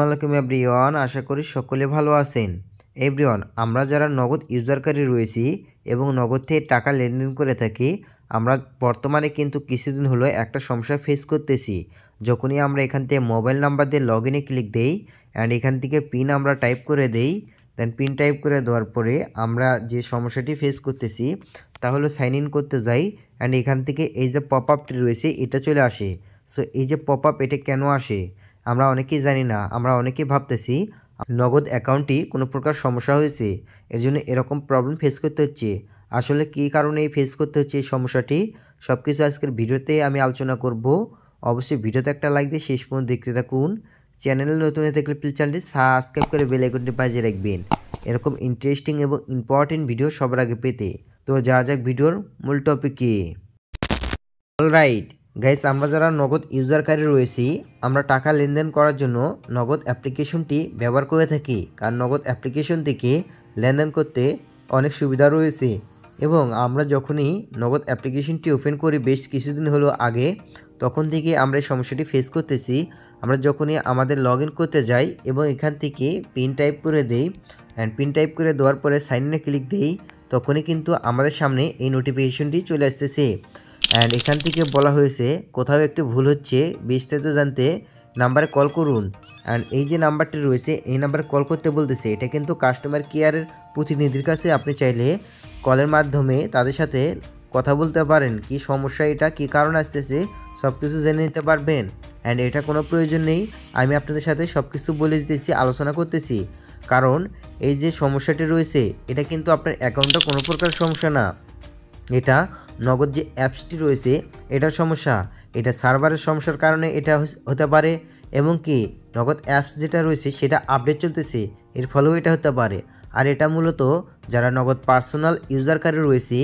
আলাইকুম এভরিওয়ান, আশা করি সকলে ভালো আছেন। এভরিওয়ান, আমরা যারা নগদ ইউজারকারী রয়েছি এবং নগদ থেকে টাকা লেনদেন করে থাকি, আমরা বর্তমানে কিন্তু কিছুদিন হলো একটা সমস্যা ফেস করতেছি। যখনই আমরা এখান থেকে মোবাইল নাম্বার দিয়ে লগ ইনে ক্লিক দেই অ্যান্ড এখান থেকে পিন আমরা টাইপ করে দেই, দেন পিন টাইপ করে দেওয়ার পরে আমরা যে সমস্যাটি ফেস করতেছি তা হলো সাইন ইন করতে যাই অ্যান্ড এখান থেকে এই যে পপ আপটি রয়েছে এটা চলে আসে। সো এই যে পপ আপ এটা কেন আসে আমরা অনেকেই জানি না। আমরা অনেকেই ভাবতেছি নগদ অ্যাকাউন্টটি কোনো প্রকার সমস্যা হয়েছে, এর জন্য এরকম প্রবলেম ফেস করতে হচ্ছে। আসলে কী কারণে ফেস করতে হচ্ছে এই সমস্যাটি সব কিছু আজকের ভিডিওতে আমি আলোচনা করব। অবশ্যই ভিডিওতে একটা লাইক দিয়ে শেষ পর্যন্ত দেখতে থাকুন। চ্যানেলে নতুন হয়ে থাকলে প্লিজ চ্যানেলটি সাবস্ক্রাইব করে বেল আইকনটি বাজিয়ে রাখবেন এরকম ইন্টারেস্টিং এবং ইম্পর্টেন্ট ভিডিও সবার আগে পেতে। তো যাক ভিডিওর মূল টপিকে। অলরাইট গাইস, আমরা যারা নগদ ইউজারকারী রয়েছি আমরা টাকা লেনদেন করার জন্য নগদ অ্যাপ্লিকেশনটি ব্যবহার করে থাকি, কারণ নগদ অ্যাপ্লিকেশন থেকে লেনদেন করতে অনেক সুবিধা রয়েছে। এবং আমরা যখনই নগদ অ্যাপ্লিকেশনটি ওপেন করি বেশ কিছুদিন হলো আগে, তখন থেকে আমরা এই সমস্যাটি ফেস করতেছি। আমরা যখনই আমাদের লগ ইন করতে যাই এবং এখান থেকে পিন টাইপ করে দেই অ্যান্ড পিন টাইপ করে দেওয়ার পরে সাইন ইনে ক্লিক দেই, তখনই কিন্তু আমাদের সামনে এই নোটিফিকেশনটি চলে আসতেছে অ্যান্ড এখান থেকে বলা হয়েছে কোথাও একটু ভুল হচ্ছে, বিস্তারিত জানতে নাম্বারে কল করুন। অ্যান্ড এই যে নাম্বারটি রয়েছে এই নাম্বারে কল করতে বলতেছে। এটা কিন্তু কাস্টমার কেয়ারের প্রতিনিধির কাছে আপনি চাইলে কলের মাধ্যমে তাদের সাথে কথা বলতে পারেন, কি সমস্যা, এটা কি কারণ আসতেছে সব কিছু জেনে নিতে পারবেন। অ্যান্ড এটা কোনো প্রয়োজন নেই, আমি আপনাদের সাথে সব কিছু বলে দিতেছি, আলোচনা করতেছি। কারণ এই যে সমস্যাটি রয়েছে এটা কিন্তু আপনার অ্যাকাউন্টে কোনো প্রকার সমস্যা না, এটা নগদ যে অ্যাপসটি রয়েছে এটার সমস্যা। এটা সার্ভারের সমস্যার কারণে এটা হতে পারে, এবং কি নগদ অ্যাপস যেটা রয়েছে সেটা আপডেট চলতেছে এর ফলেও এটা হতে পারে। আর এটা মূলত যারা নগদ পার্সোনাল ইউজারকারী রয়েছে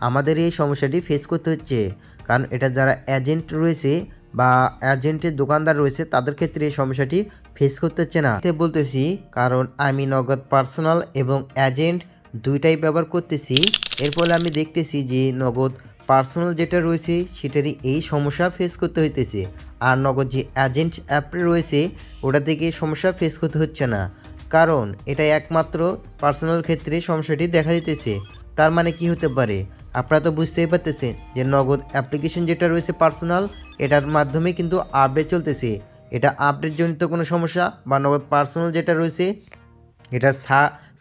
আমাদের এই সমস্যাটি ফেস করতে হচ্ছে, কারণ এটা যারা এজেন্ট রয়েছে বা এজেন্টের দোকানদার রয়েছে তাদের ক্ষেত্রে এই সমস্যাটি ফেস করতে হচ্ছে না। বলতেছি কারণ আমি নগদ পার্সোনাল এবং এজেন্ট দুইটাই ব্যবহার করতেছি, এর ফলে আমি দেখতেছি যে নগদ পার্সোনাল যেটা রয়েছে সেটারই এই সমস্যা ফেস করতে হইতেছে, আর নগদ যে এজেন্ট অ্যাপ রয়েছে ওটা থেকে সমস্যা ফেস করতে হচ্ছে না। কারণ এটা একমাত্র পার্সোনাল ক্ষেত্রে সমস্যাটি দেখা দিতেছে। তার মানে কি হতে পারে আপনারা তো বুঝতেই পারতেছেন যে নগদ অ্যাপ্লিকেশন যেটা রয়েছে পার্সোনাল এটার মাধ্যমে কিন্তু আপডেট চলতেছে। এটা আপডেট জনিত কোনো সমস্যা বা নগদ পার্সোনাল যেটা রয়েছে এটা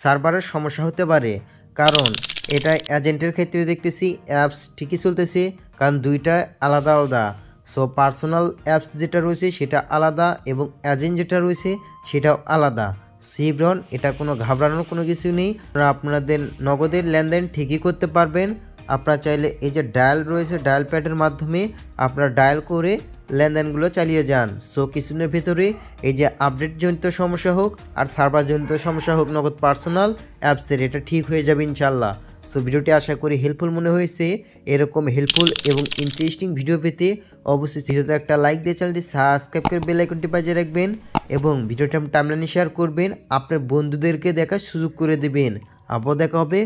সার্ভারের সমস্যা হতে পারে, কারণ এটা এজেন্টের ক্ষেত্রে দেখতেছি অ্যাপস ঠিকই চলতেছে, কারণ দুইটা আলাদা আলাদা। সো পার্সোনাল অ্যাপস যেটা রয়েছে সেটা আলাদা এবং এজেন্ট যেটা রয়েছে সেটাও আলাদা। সিব্রন, এটা কোনো ঘাবড়ানোর কোনো কিছু নেই, আপনারা আপনাদের নগদের লেনদেন ঠিকই করতে পারবেন। আপনারা চাইলে এই যে ডায়াল রয়েছে ডায়াল প্যাডের মাধ্যমে আপনারা ডায়াল করে লেনদেনগুলো চালিয়ে যান। সো কিছুদিনের ভেতরে এই যে আপডেটজনিত সমস্যা হোক আর সার্ভারজনিত সমস্যা হোক নগদ পার্সোনাল অ্যাপসের, এটা ঠিক হয়ে যাবে ইনশাল্লাহ। সো ভিডিওটি আশা করি হেল্পফুল মনে হয়েছে। এরকম হেল্পফুল এবং ইন্টারেস্টিং ভিডিও পেতে অবশ্যই ভিডিওতে একটা লাইক দিয়ে চ্যানেলটি সাবস্ক্রাইব করে বেল আইকনটি বাজিয়ে রাখবেন এবং ভিডিওটি টাইমলাইনে শেয়ার করবেন, আপনার বন্ধুদেরকে দেখার সুযোগ করে দেবেন। আবার দেখা হবে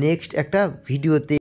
নেক্সট একটা ভিডিওতে।